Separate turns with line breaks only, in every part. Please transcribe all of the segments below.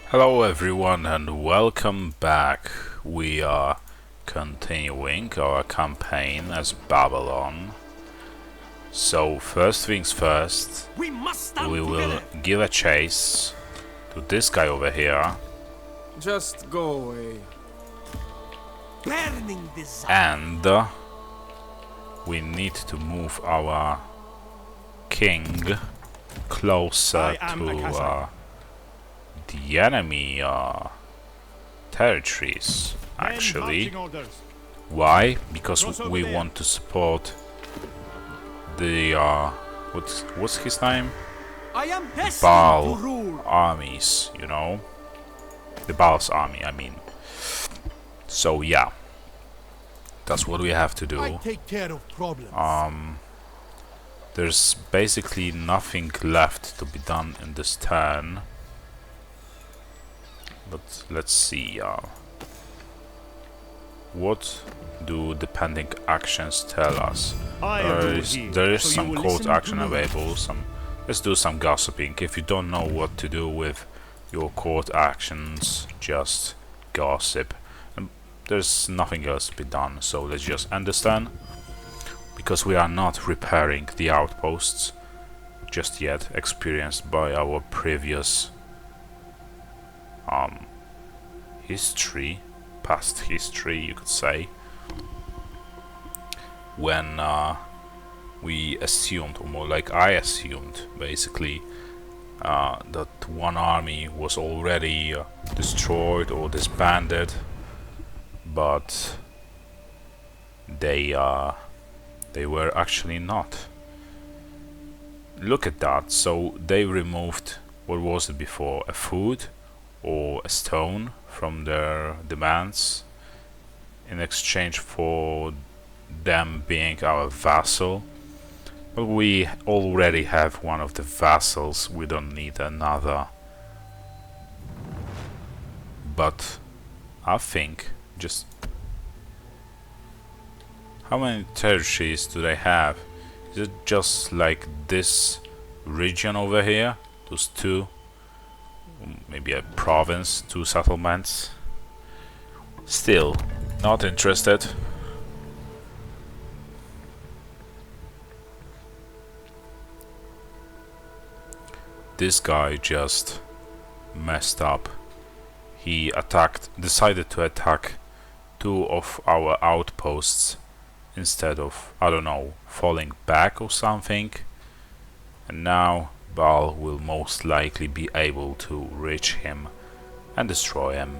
Hello everyone and welcome back. We are continuing our campaign as Babylon. So first things first, we will give a chase to this guy over here.
Just go away.
Burning desire.
And we need to move our king closer to the enemy territories, actually. Why? Because we want to support the what's his name? Baal armies, you know? The Baal's army, I mean. So yeah, that's what we have to do.
I take care of problems.
There's basically nothing left to be done in this turn. But let's see, what do the pending actions tell us? There is some court action available. Let's do some gossiping. If you don't know what to do with your court actions, just gossip. And there's nothing else to be done, so let's just end this turn. Because we are not repairing the outposts just yet, experienced by our previous history, past history, you could say, when we assumed, or more like I assumed, basically, that one army was already destroyed or disbanded, but they were actually not. Look at that. So they removed, what was it before, a food or a stone from their demands in exchange for them being our vassal. But we already have one of the vassals, we don't need another. But I think just how many territories do they have? Is it just like this region over here? Those two? Maybe a province, 2 settlements? Still, not interested. This guy just messed up. He decided to attack 2 of our outposts instead of, I don't know, falling back or something. And now Baal will most likely be able to reach him and destroy him.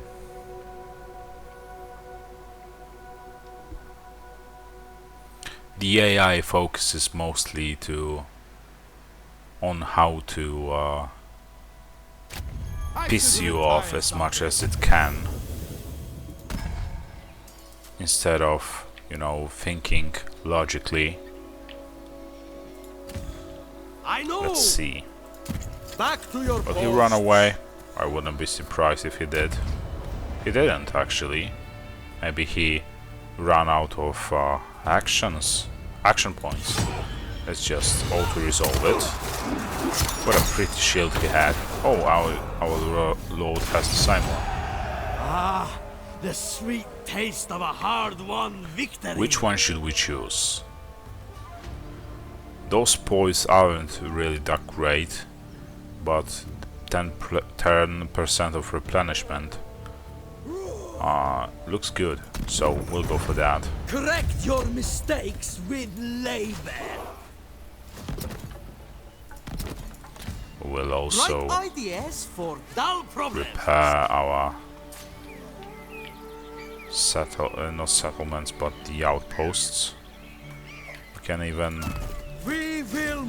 The AI focuses mostly on how to piss you off as much as it can, instead of, you know, thinking logically. Let's see.
Back to your
Will he run away? I wouldn't be surprised if he did. He didn't, actually. Maybe he ran out of action points. Let's just auto-resolve it. What a pretty shield he had. Oh, our lord has the same one.
Ah, the sweet taste of a hard-won victory.
Which one should we choose? Those points aren't really that great, but 10% of replenishment looks good, so we'll go for that.
Correct your mistakes with labor.
We'll also
Right ideas for dull problems.
repair our not settlements, but the outposts. We can even
We will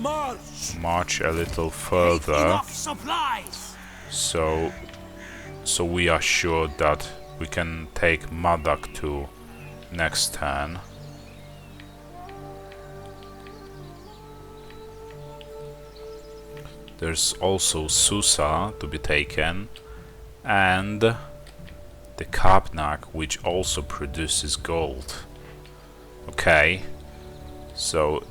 march a little further,
enough supplies.
so we are sure that we can take Madak to next turn. There's also Susa to be taken, and the Kapnak, which also produces gold. Okay, so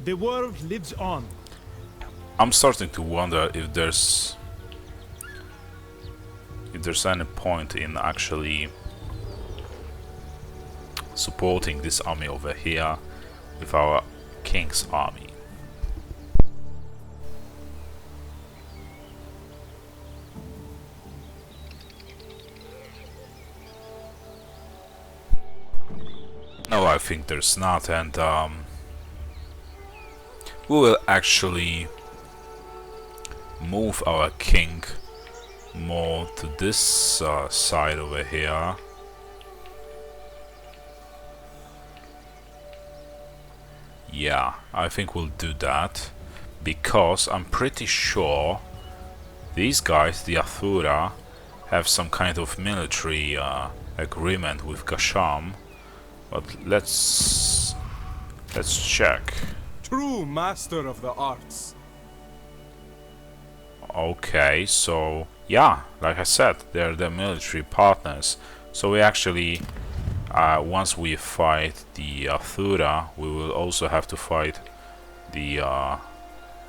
The world lives on.
I'm starting to wonder if there's any point in actually supporting this army over here with our king's army. No, I think there's not, and we will actually move our king more to this side over here. Yeah, I think we'll do that, because I'm pretty sure these guys, the Athura, have some kind of military agreement with Gasham. But let's check.
True master of the arts.
Okay, so yeah, like I said, they're the military partners. So we actually, once we fight the Athura, we will also have to fight the how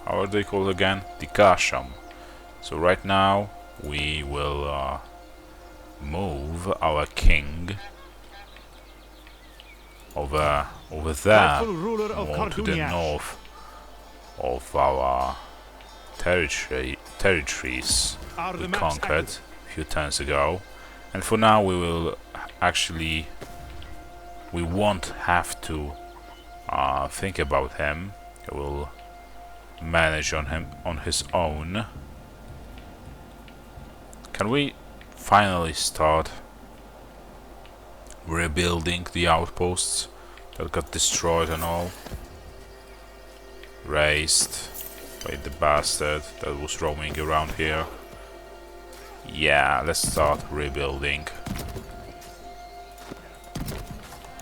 are they called again? The Gasham. So right now we will move our king over there, more to the north of our territories we conquered a few turns ago. And for now we will actually, we won't have to think about him. He will manage on his own. Can we finally start rebuilding the outposts that got destroyed and all? Raised by the bastard that was roaming around here. Yeah, let's start rebuilding.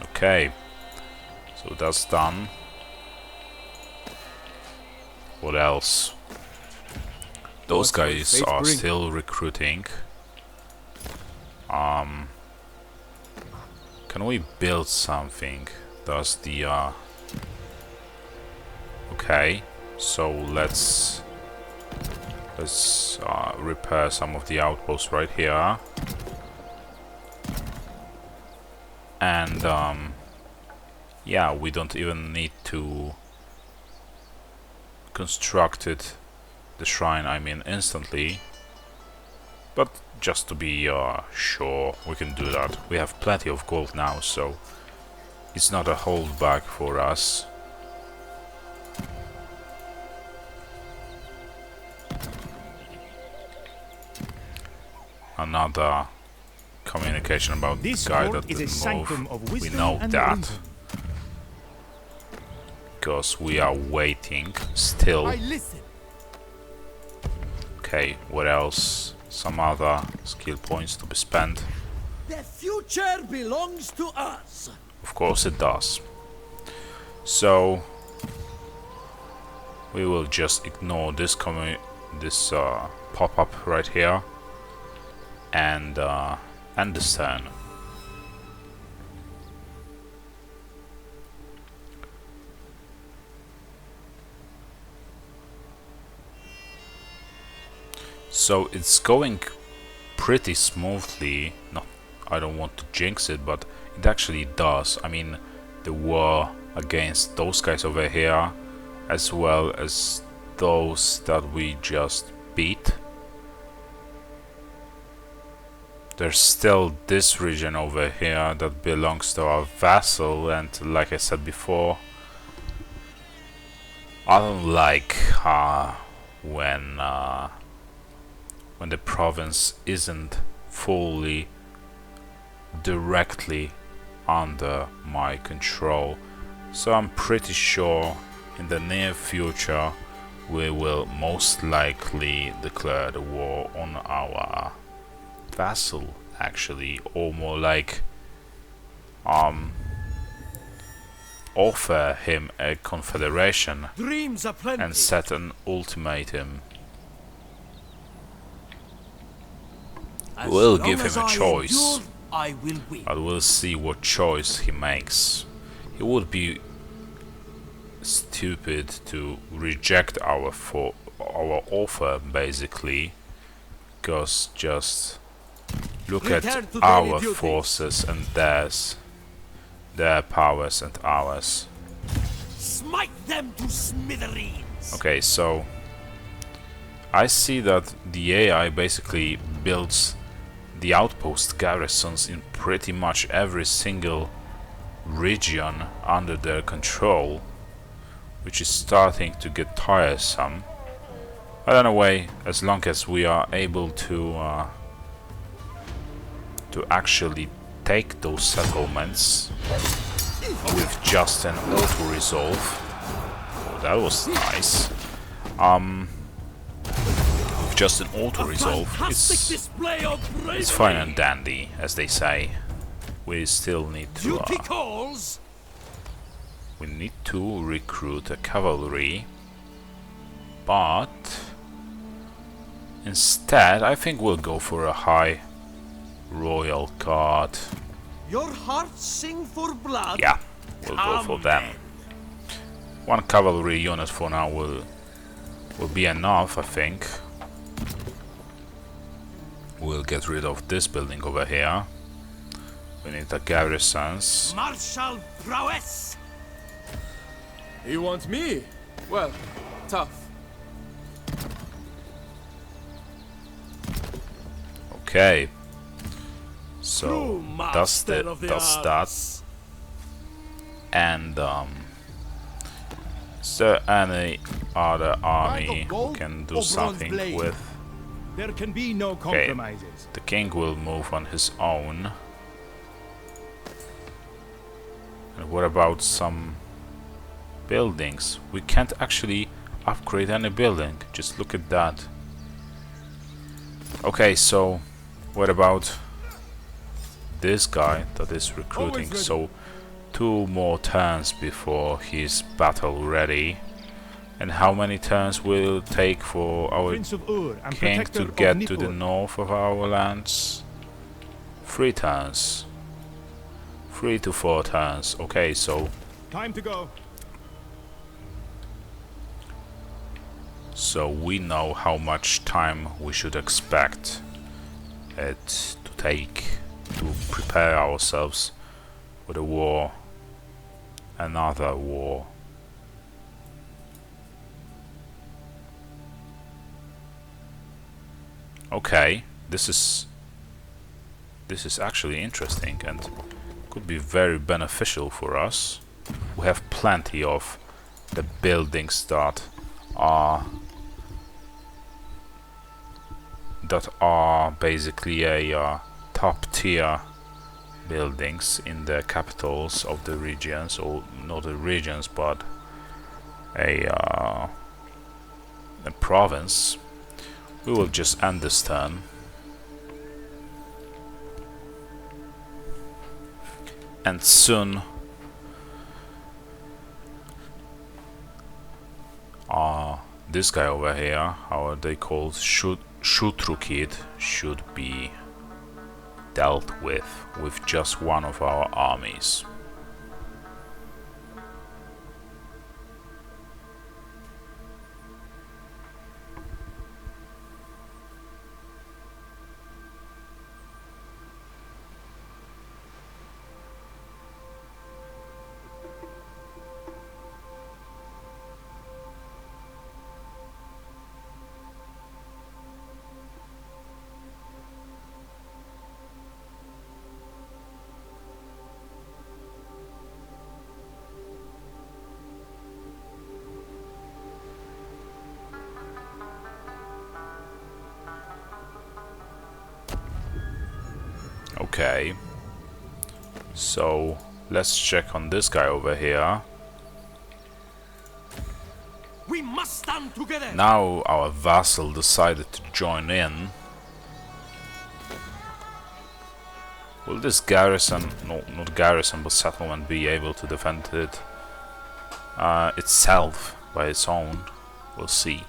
Okay, so that's done. What else? Those guys are still recruiting. Can we build something? Does the okay, so let's repair some of the outposts right here, and yeah, we don't even need to construct it, the shrine, I mean, instantly, but just to be sure, we can do that. We have plenty of gold now, so it's not a holdback for us. Another communication about
this
the guy
court
that
is a
didn't
sanctum
move.
of
We
wisdom
know
and
that
reason.
because we are waiting still.
I listen.
Okay, what else? Some other skill points to be spent.
The future belongs to us.
Of course it does. So we will just ignore this pop-up right here and end this turn. So it's going pretty smoothly. No, I don't want to jinx it, but it actually does. I mean, the war against those guys over here, as well as those that we just beat. There's still this region over here that belongs to our vassal, and like I said before, I don't like when the province isn't fully directly under my control. So I'm pretty sure in the near future we will most likely declare the war on our vassal, actually, or more like offer him a confederation
Dreams aplenty.
and set an ultimatum.
As
We'll
long
give him
as
a
I
choice.
endure, I will win.
But we'll see what choice he makes. He would be stupid to reject our offer, basically, because just look
Return
at
to
our
daily duties.
forces and theirs, their powers and ours.
Smite them to smithereens.
Okay, so I see that the AI basically builds the outpost garrisons in pretty much every single region under their control, which is starting to get tiresome. But anyway, as long as we are able to actually take those settlements with just an auto-resolve. Oh, that was nice. With just an auto-resolve, it's fine and dandy, as they say. We still need to
Duty calls.
we need to recruit a cavalry, but instead I think we'll go for a high royal guard.
Your hearts sing for blood.
Yeah, we'll go for them. One cavalry unit for now will be enough, I think. We'll get rid of this building over here. We need the garrisons.
Martial prowess.
You want me? Well, tough.
Okay. So
True
does
master of the
that,
arts.
and is there any other army
Bag of
who
gold
can
or
do
bronze
something
blade?
with?
There can be no compromises.
The king will move on his own. And what about some buildings? We can't actually upgrade any building. Just look at that. Okay, so what about this guy that is recruiting? So 2 more turns before he's battle ready. And how many turns will it take for our
Prince of Ur and
king
protector
to
of
get to the
Nippur.
north of our lands? 3 turns. 3 to 4 turns. Okay, so
Time to go.
we know how much time we should expect it to take to prepare ourselves for the war. Another war. Okay, this is actually interesting and could be very beneficial for us. We have plenty of the buildings that are basically a top tier buildings in the capitals of the regions, or not the regions, but a province. We will just end this turn. And soon this guy over here, how are they called? Shutrukid, should be dealt with just one of our armies. Okay, so let's check on this guy over here.
We must stand together.
Now our vassal decided to join in. Will this garrison, no, not garrison, but settlement, be able to defend it itself by its own? We'll see.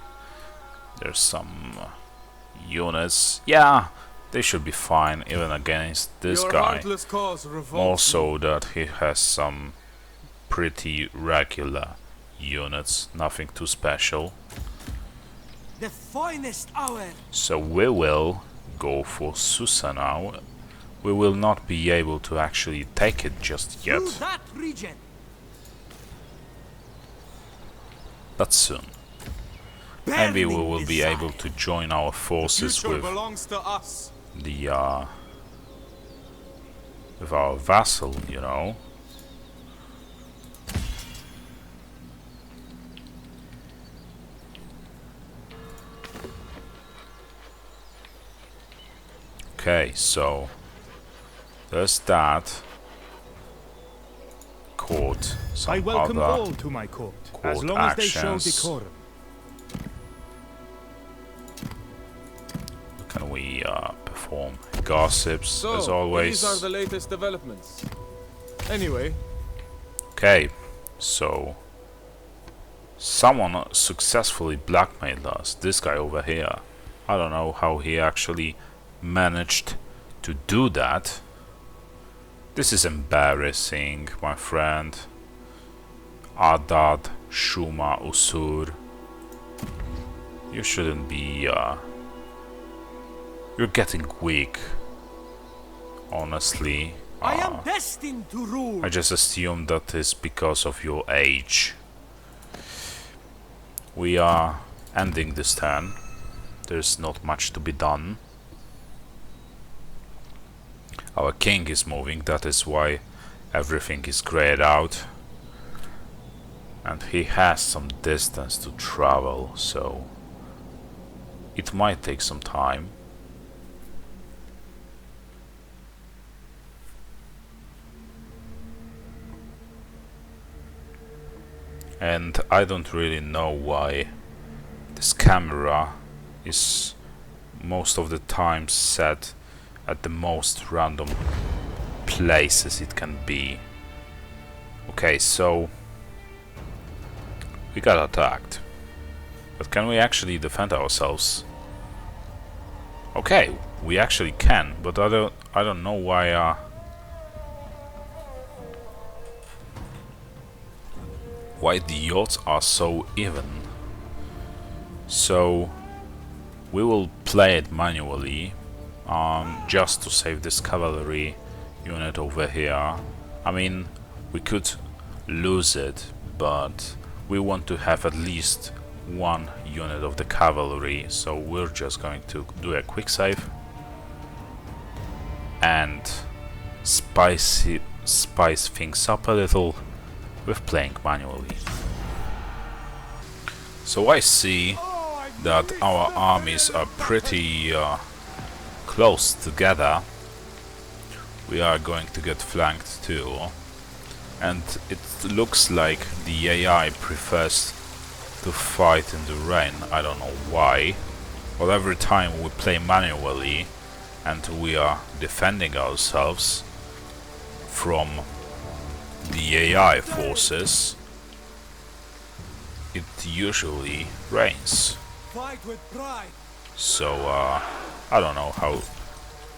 There's some units. Yeah, they should be fine even against this
Your
guy.
heartless cause revolts
Also that he has some pretty regular units, nothing too special.
The finest hour.
So we will go for Susa now. We will not be able to actually take it just yet,
To that region.
but soon. Maybe we
Burning
will be
desire.
able to join our forces
Future
with
belongs to us.
with our vassal, you know. Okay, so there's that. Court. Some
I welcome
other
all to my court, as
court
long as they show
actions.
decorum.
Can we perform gossips
So,
as always?
these are the latest developments. Anyway,
Okay, so someone successfully blackmailed us. This guy over here. I don't know how he actually managed to do that. This is embarrassing, my friend. Adad, Shuma, Usur. You shouldn't be, you're getting weak. Honestly.
I am destined to rule.
I just assumed that is because of your age. We are ending this turn. There's not much to be done. Our king is moving, that is why everything is grayed out. And he has some distance to travel, so it might take some time. And I don't really know why this camera is most of the time set at the most random places it can be. Okay, so we got attacked. But can we actually defend ourselves? Okay, we actually can, but I don't know why the odds are so even. So we will play it manually, just to save this cavalry unit over here. I mean, we could lose it, but we want to have at least one unit of the cavalry, so we're just going to do a quick save and spice things up a little with playing manually. So I see that our armies are pretty close together. We are going to get flanked too, and it looks like the AI prefers to fight in the rain. I don't know why, but every time we play manually and we are defending ourselves from the AI forces, it usually rains.
Fight with pride.
So I don't know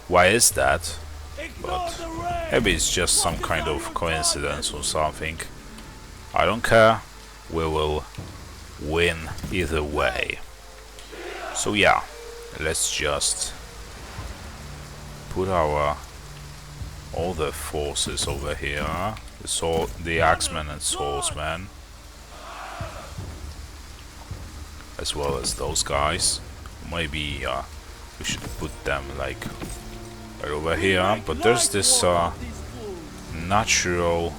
why is that, but maybe it's just some kind of coincidence or something. I don't care, we will win either way. So yeah, let's just put our all the forces over here, the axemen and swordsmen, as well as those guys. Maybe we should put them like right over here, but there's this natural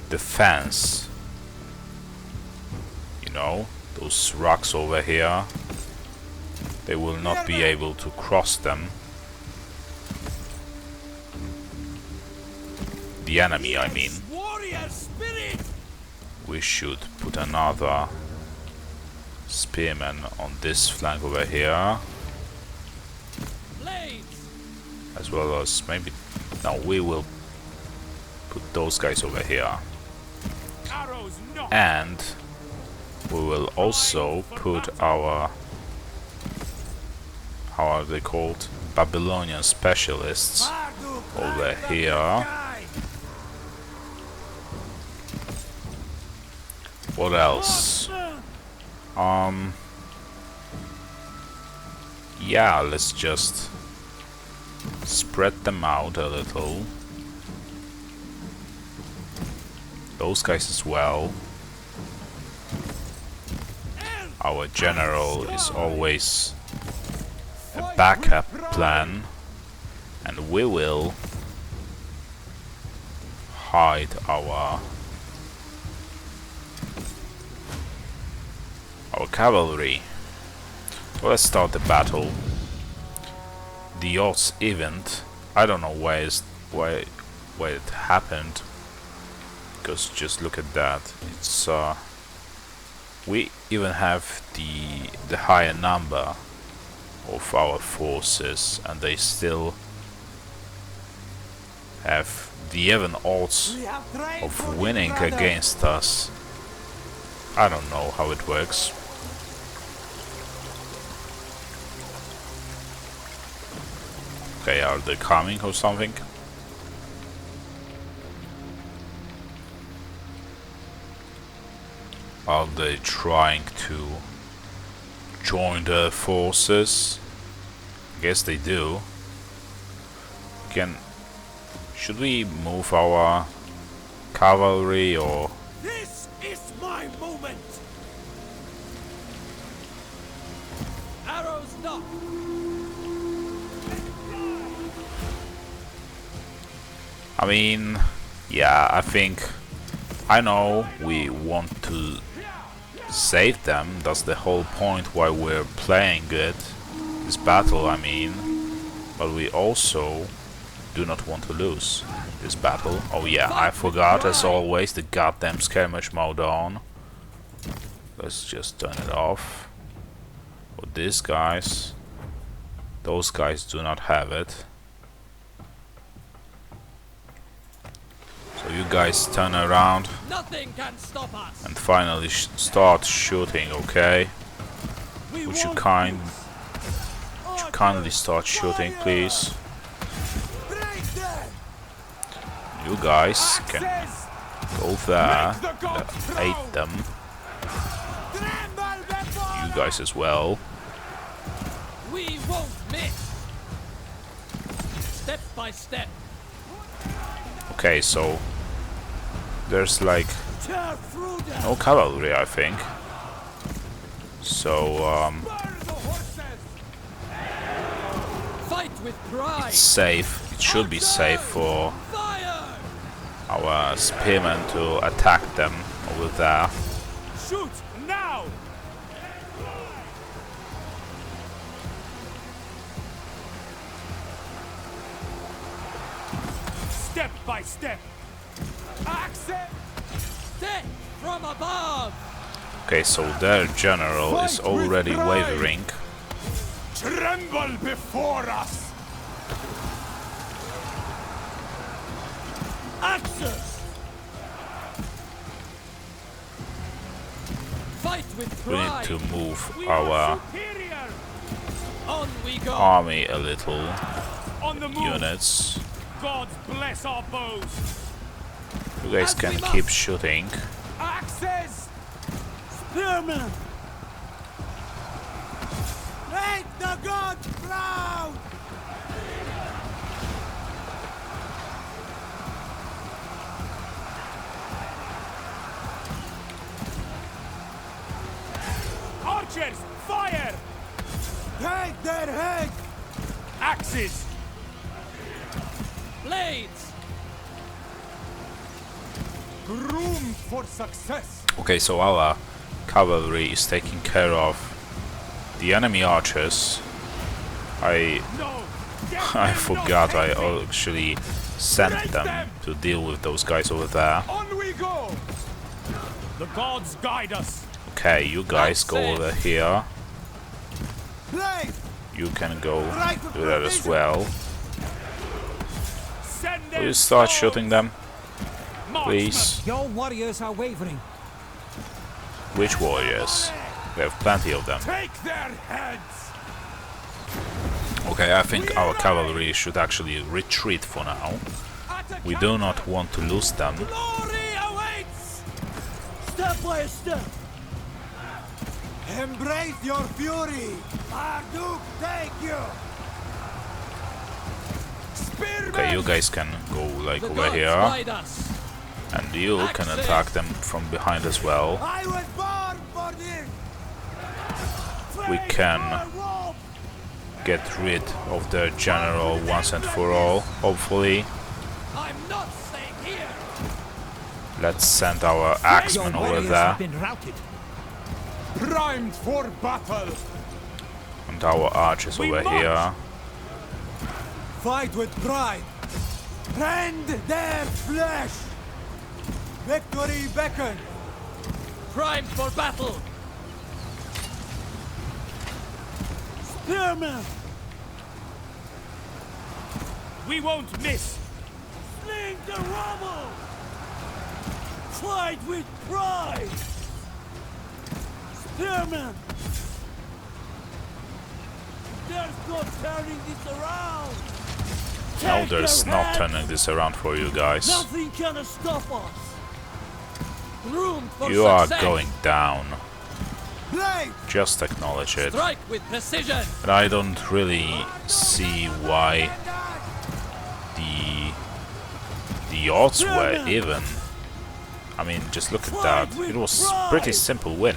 defense, you know, those rocks over here, they will not be able to cross them. The enemy, I mean.
Warrior spirit.
We should put another spearman on this flank over here,
Blades.
as well as maybe, no, we will put those guys over here,
Arrows not.
and we will also put our, how are they called, Babylonian specialists over here. What else? Yeah, let's just spread them out a little. Those guys as well. Our general is always a backup plan, and we will hide our cavalry. Well, let's start the battle. The odds event. I don't know why it happened. Because just look at that. It's we even have the higher number of our forces, and they still have the even odds of winning against us. I don't know how it works. Okay, are they coming or something? Are they trying to join the forces? I guess they do. Should we move our cavalry or?
This is my moment. Arrows knock.
I mean, yeah, I know we want to save them. That's the whole point why we're playing it, this battle, I mean. But we also do not want to lose this battle. Oh yeah, I forgot as always the goddamn skirmish mode on. Let's just turn it off. For these guys, those guys do not have it. So you guys turn around
Nothing can stop us.
and finally start shooting, okay? Would you kindly start shooting, please? You guys can go there and aid them. You guys as well.
We won't miss. Step by step.
Okay, so there's like
Tear through them.
no cavalry, I think. So
Fight with pride.
it's safe. It should be safe for
Fire.
our spearmen to attack them over there.
Shoot now! Step by step.
Accent. Death from above.
Okay, so their general is already wavering.
Tremble before us!
Axes. Fight with
We need
pride.
to move
We
our
are superior!
On we go.
army a little.
On the move!
Units.
Gods bless our bows!
You guys
As
can
we
keep
must.
shooting.
Axes!
Spearmen. Make the gods proud.
Archers, fire!
Take their head.
Axes!
Blades.
Groomed for success!
Okay, so our cavalry is taking care of the enemy archers.
No! Get
I
them,
forgot
no
I
taking.
actually sent them to deal with those guys over there.
On we go! The gods guide us!
Okay, you guys go over here.
Blade.
You can go do that as well.
Send
Will
them
you start
souls.
shooting them,
Marksmen.
please?
Your warriors are wavering.
Which warriors? We have plenty of them.
Take their heads!
Okay, I think our cavalry should actually retreat for now. We do not want to lose them.
Glory awaits. Step by a step.
Embrace your fury!
Marduk, take you!
Okay, you guys can go like over here, and you can attack them from behind as well.
I was born for this!
We can get rid of their general once and for all, hopefully.
I'm not staying here!
Let's send our axemen over there,
Primed for battle.
and our archers over here.
Fight with pride! Rend their flesh! Victory beckons!
Primed for battle! Spearmen!
We won't miss.
Sling the rubble! Fight with pride! Spearmen! There's no turning this around!
No,
Take
there's
their
not
heads!
turning this around for you guys.
Nothing can stop us! Room for
You are
success!
going down.
Blade!
Just acknowledge it.
Strike with precision!
And I don't really see why the odds were even. I mean, just look at that. It was pretty simple win.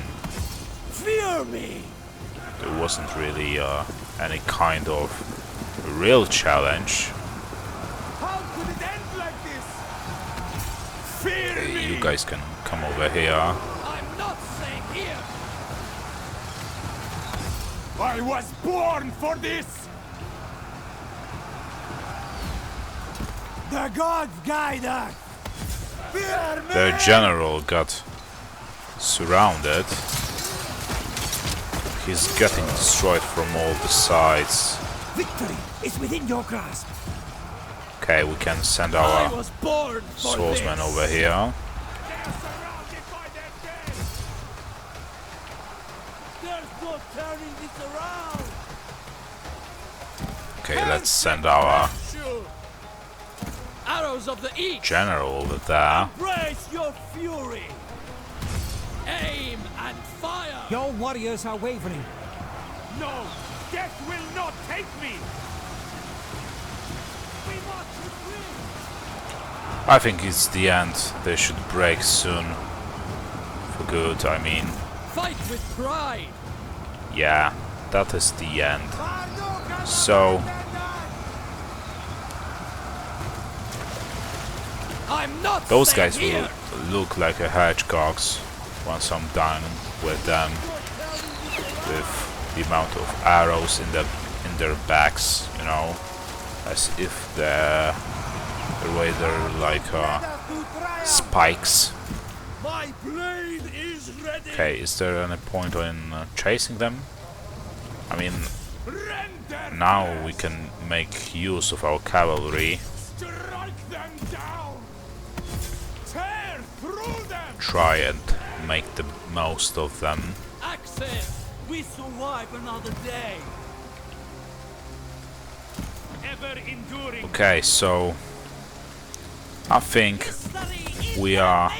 Fear me!
There wasn't really any kind of real challenge.
How could it end like this?
Fear
Okay,
me.
you guys can come over here.
I'm not staying here!
I was born for this.
The gods guide us! Fear me!
Their general got surrounded. He's getting destroyed from all the sides.
Victory is within your grasp!
Okay, we can send
I
our
was born for
swordsmen
this.
over here.
They're surrounded by their dead.
There's no turning this around!
Okay, let's send our
Shoot! Arrows of the east!
general over there.
Embrace your fury! Aim and fire!
Your warriors are wavering.
No, death will not take me.
We must retreat!
I think it's the end. They should break soon. For good, I mean.
Fight with pride!
Yeah, that is the end. So,
I'm not
those
staying
guys
here.
will look like a hedgehogs once I'm done with them. With the amount of arrows in their backs, you know, as if the way they're like spikes.
My blade is ready!
Okay, is there any point in chasing them? I mean,
Render.
now we can make use of our cavalry,
Strike them down. Tear through them.
try and make the most of them.
Access! We survive another day!
Ever enduring.
Okay, so I think we are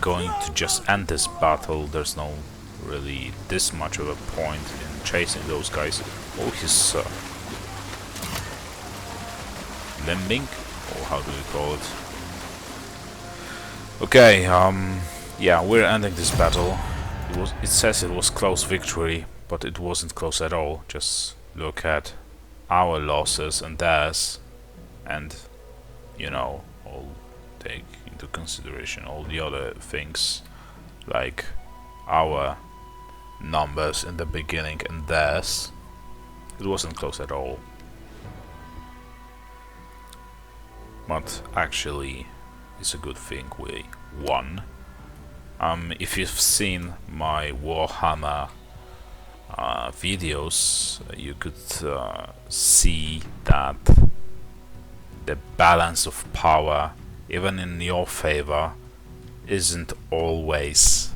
going to just end this battle. There's no really this much of a point in chasing those guys. Oh, he's limbing, or how do we call it? Okay, yeah, we're ending this battle. It says it was close victory, but it wasn't close at all. Just look at our losses and theirs, and you know, I'll take into consideration all the other things, like our numbers in the beginning and theirs. It wasn't close at all. But actually, it's a good thing we won. If you've seen my Warhammer videos, you could see that the balance of power, even in your favor, isn't always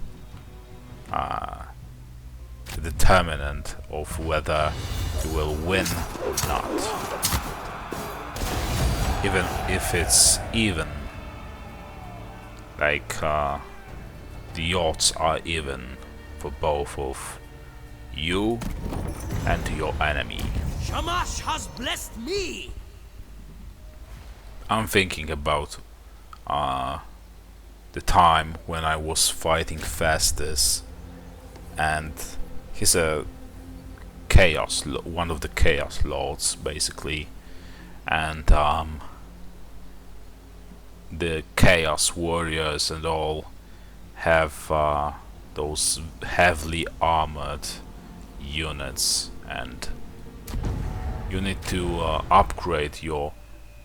the determinant of whether you will win or not. Even if it's even. Like, the odds are even for both of you and your enemy.
Shamash has blessed me.
I'm thinking about the time when I was fighting Festus, and he's a one of the chaos lords basically, and the chaos warriors and all have those heavily armored units, and you need to upgrade your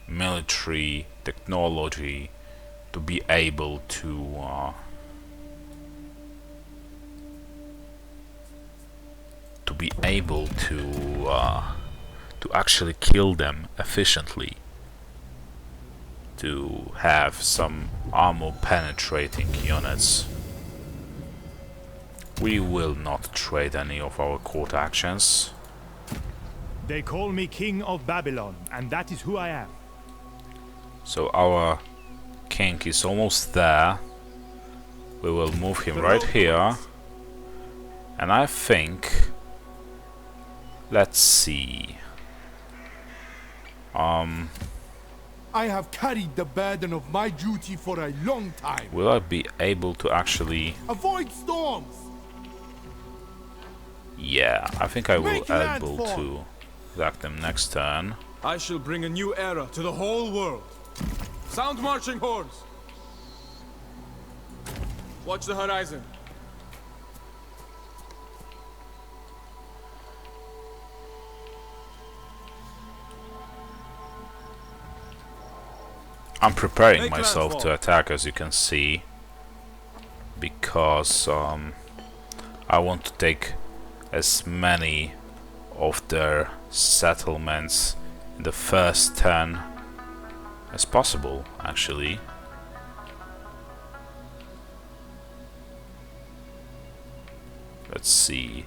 military technology to be able to actually kill them efficiently, to have some armor penetrating units. We will not trade any of our court actions.
They call me King of Babylon, and that is who I am.
So our king is almost there. We will move him right here. And I think, let's see.
I have carried the burden of my duty for a long time.
Will I be able to actually...
Avoid storms.
Yeah, I think I will
Make
be able
landfall.
to attack them next turn.
I shall bring a new era to the whole world. Sound marching horns. Watch the horizon.
I'm preparing
Make
myself
landfall.
to attack, as you can see, because I want to take as many of their settlements in the first turn as possible, actually. Let's see.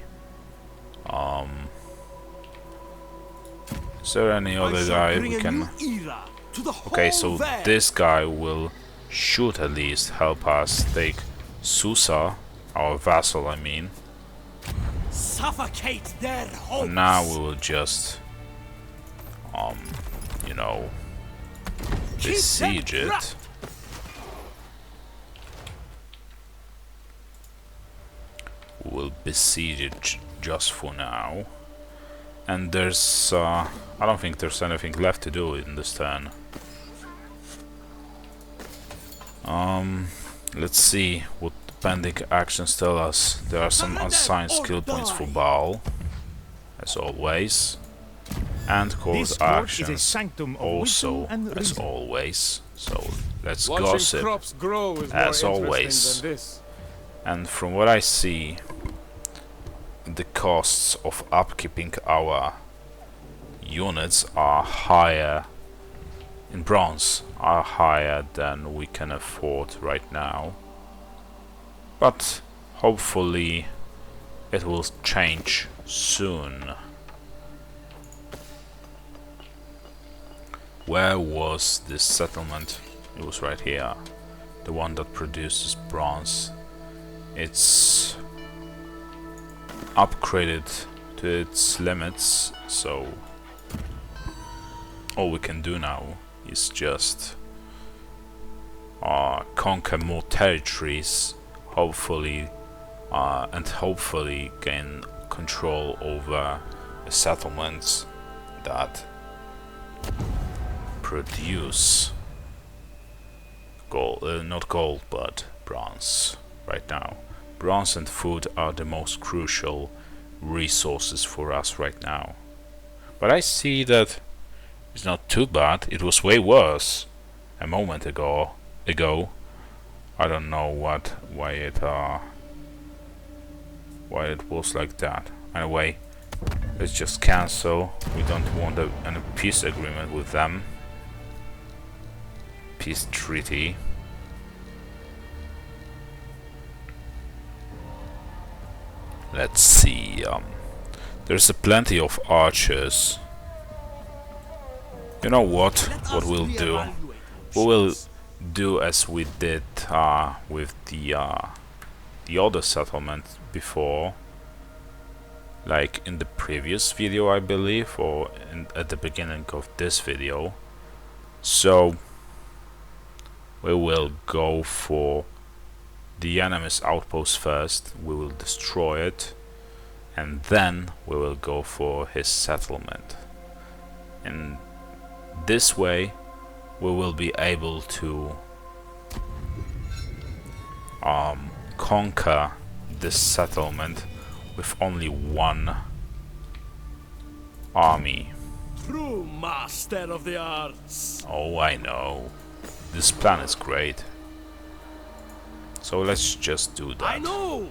Is there any other guy we can... Okay, so this guy will should at least help us take Susa, our vassal, I mean.
Suffocate their hopes.
And now we will just, you know, besiege it. We will besiege it just for now. And there's, I don't think there's anything left to do in this turn. Let's see what the pending actions tell us. There are some unassigned skill points for Baal, as always. And court
This court is a
actions
sanctum of
also,
wisdom and
as
reason.
always. So let's
Watching
gossip.
crops grow is more
as
interesting
always.
than this.
And from what I see, the costs of upkeeping our units are higher in bronze, are higher than we can afford right now. But hopefully it will change soon. Where was this settlement? It was right here. The one that produces bronze. It's upgraded to its limits, so all we can do now is just conquer more territories, hopefully, and hopefully gain control over the settlements that produce gold, not gold, but bronze right now. Bronze and food are the most crucial resources for us right now. But I see that it's not too bad. It was way worse a moment ago. I don't know why it was like that. Anyway, let's just cancel. We don't want any peace agreement with them. Peace treaty. Let's see. There's plenty of archers. You know what? What we'll do? We will do as we did with the the other settlement before, like in the previous video I believe, or at the beginning of this video. So we will go for the enemy's outpost first, we will destroy it, and then we will go for his settlement. In this way we will be able to conquer this settlement with only one army.
True master of the arts.
Oh, I know. This plan is great. So let's just do that.
I know.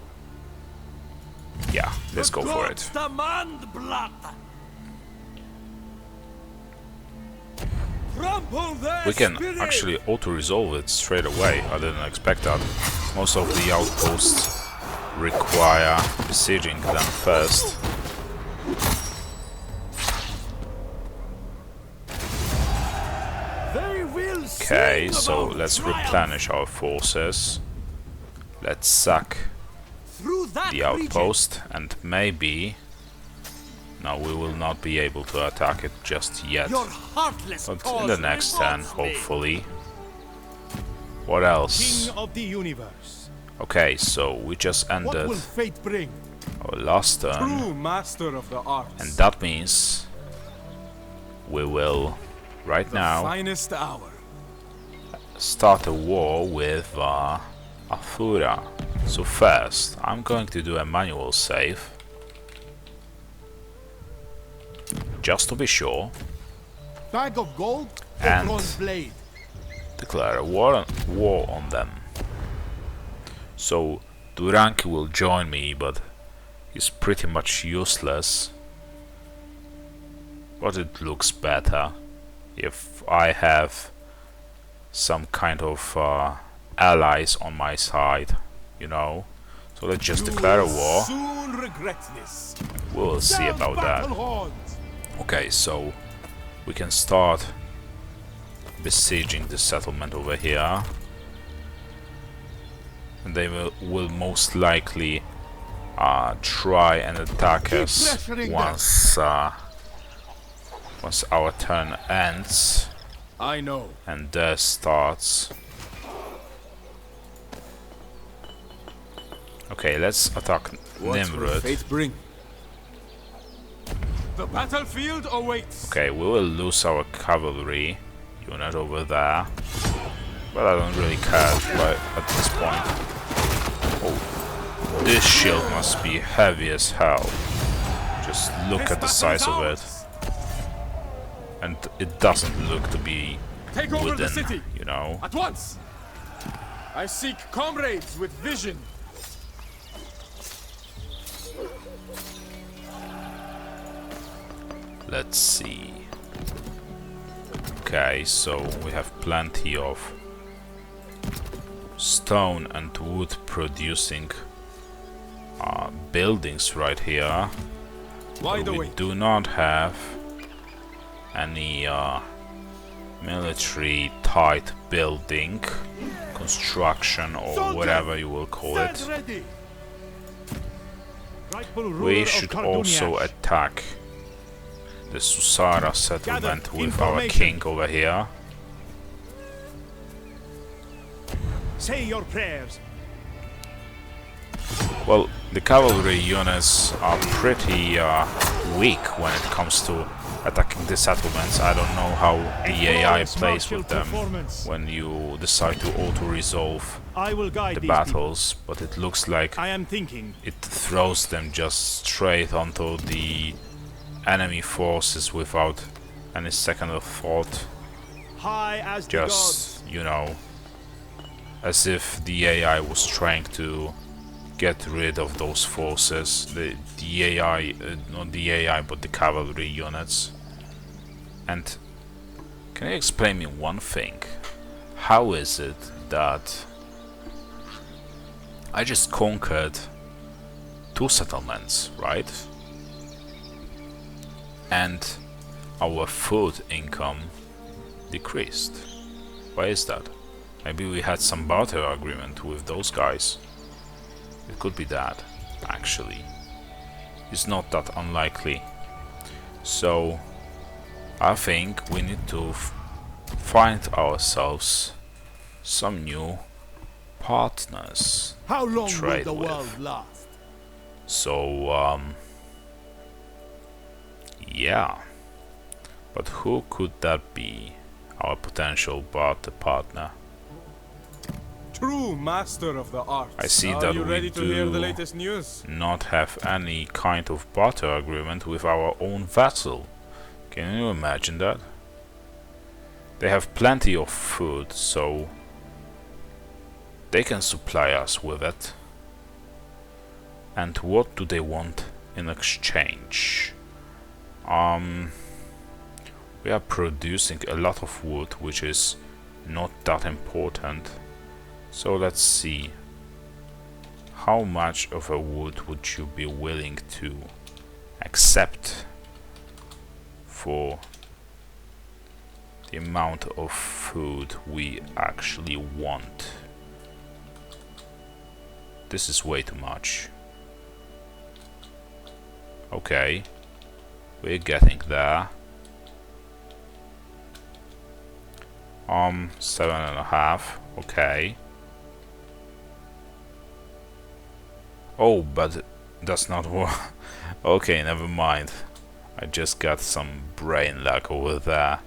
Yeah, let's go for it.
Demand blood. Trample their
We can
spirit.
actually auto-resolve it straight away. I didn't expect that. Most of the outposts require besieging them first.
They will
Okay,
sing
so
about
let's
triumph.
replenish our forces. Let's sack
Through that
the outpost, and maybe... No, we will not be able to attack it just yet.
Your heartless
But in
cause
the next turn,
revolts me.
hopefully. What else?
King of the universe.
Okay, so we just
What
ended
will fate bring?
our last turn,
True master of the arts.
and that means we will, right
the
now,
finest hour.
start a war with Athura. So first, I'm going to do a manual save, just to be sure,
Bag of gold or
And-
bronze blade?
declare a war on them. So Duranki will join me, but he's pretty much useless. But it looks better if I have some kind of allies on my side, you know. So let's just declare a war.
Soon regret this.
We will see
Down
about that.
battle horns!
Okay, so we can start besieging the settlement over here, and they will most likely try and attack
Keep
us
pressuring
once our turn ends
I know.
and theirs starts. Okay, let's attack
What will
Nimrod.
fate bring? The battlefield awaits.
Okay, we will lose our cavalry unit over there, but I don't really care at this point. Oh, this shield must be heavy as hell. Just look
This
at the
battle
size
is
of
ours.
it, and it doesn't look to be
Take over the
wooden,
city
you know.
at once. I seek comrades with vision.
Let's see. Okay, so we have plenty of stone and wood producing buildings right here.
Wide
But we
awake.
do not have any military type building, construction, or
Soldiers,
whatever you will call
Stand
it.
ready!
Rightful ruler
We
of
should also
Karduniash.
attack the Susara settlement
Gather
with our
information.
king over here.
Say your prayers.
Well, the cavalry units are pretty weak when it comes to attacking the settlements. I don't know how the AI
Flawless
plays
martial
with them
performance.
when you decide to auto-resolve
I will guide
the
these people.
battles, but it looks like
I am thinking.
it throws them just straight onto the enemy forces without any second of thought.
High as the gods.
Just, you know, as if the AI was trying to get rid of those forces. The AI, not the AI, but the cavalry units. And can you explain me one thing? How is it that I just conquered 2 settlements, right? And our food income decreased. Why is that? Maybe we had some barter agreement with those guys. It could be that, actually. It's not that unlikely. So, I think we need to find ourselves some new partners
How long will
trade
the
with.
world last?
So, yeah. But who could that be? Our potential partner.
True master of the arts.
I see
Are
that
you
we
ready to hear the
do
latest news?
not have any kind of barter agreement with our own vassal. Can you imagine that? They have plenty of food, so they can supply us with it. And what do they want in exchange? We are producing a lot of wood, which is not that important. So let's see. How much of a wood would you be willing to accept for the amount of food we actually want? This is way too much. Okay, we're getting there. 7.5. Okay. Oh, but that's not what. Okay, never mind. I just got some brain lag over there.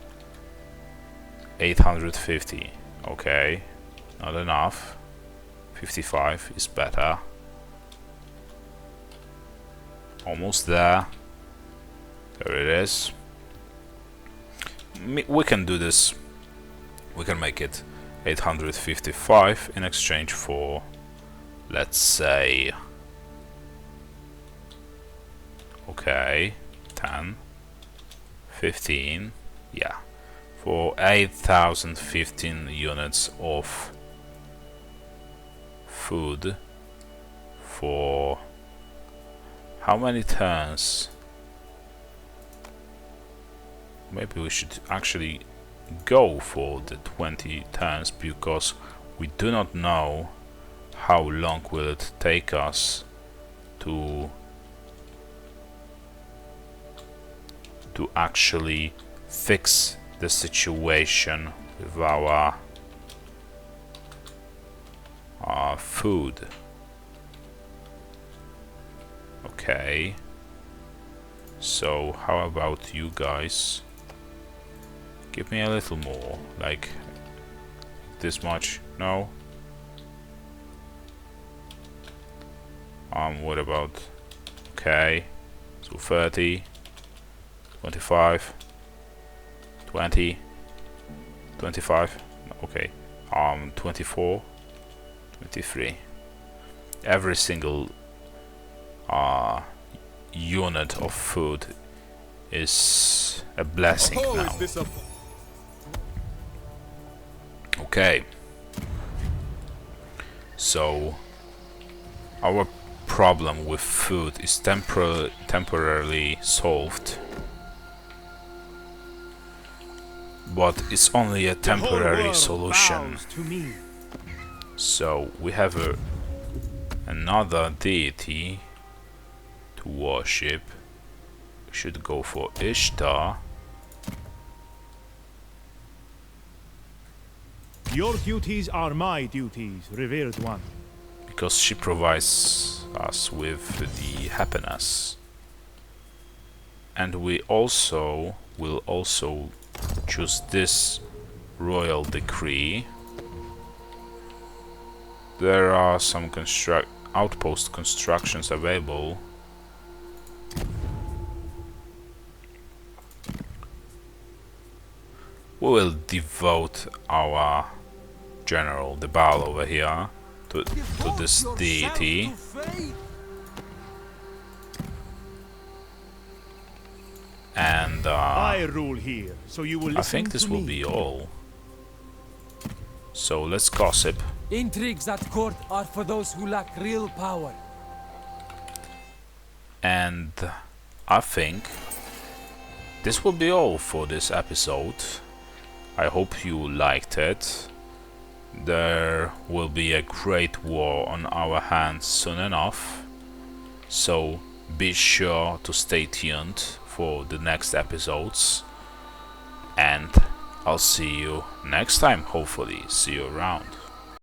850. Okay, not enough. 55 is better. Almost there. There it is. We can do this. We can make it 855 in exchange for, let's say, okay, 10, 15, yeah, for 8,015 units of food for how many turns? Maybe we should actually go for the 20 turns, because we do not know how long will it take us to actually fix the situation with our food. Okay, so how about you guys? Give me a little more, like this much. No? What about, okay, so 30, 25, 20, 25, okay, 24, 23. Every single unit of food is a blessing now. Okay, so our problem with food is temporarily solved, but it's only a temporary solution. So we have another deity to worship. We should go for Ishtar.
Your duties are my duties, revered one.
Because she provides us with the happiness. And we also will also choose this royal decree. There are some outpost constructions available. We will devote our general, the Baal over here, to this deity. And
I rule here, so you will listen.
I think this will be all. So let's gossip.
Intrigues at court are for those who lack real power.
And I think this will be all for this episode. I hope you liked it. there will be a great war on our hands soon enough. So be sure to stay tuned for the next episodes. And I'll see you next time, hopefully. See you around.